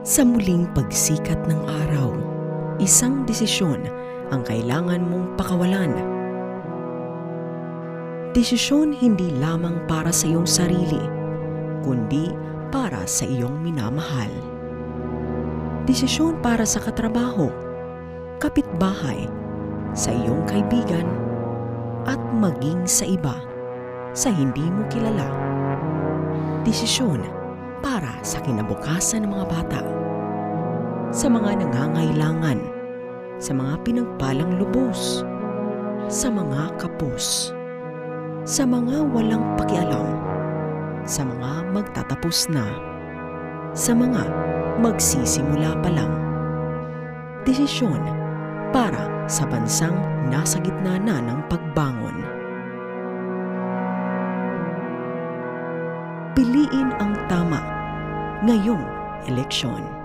Sa muling pagsikat ng araw, isang desisyon ang kailangan mong pakawalan. Desisyon hindi lamang para sa iyong sarili, kundi para sa iyong minamahal. Desisyon para sa katrabaho, kapitbahay, sa iyong kaibigan, at maging sa iba, sa hindi mo kilala. Desisyon para sa kinabukasan ng mga bata, sa mga nangangailangan, sa mga pinagpalang lubos, sa mga kapos, sa mga walang pakialam, sa mga magtatapos na, sa mga magsisimula pa lang. Desisyon para sa bansang nasa gitna na ng pagbangon. Piliin ang tama ngayong eleksyon.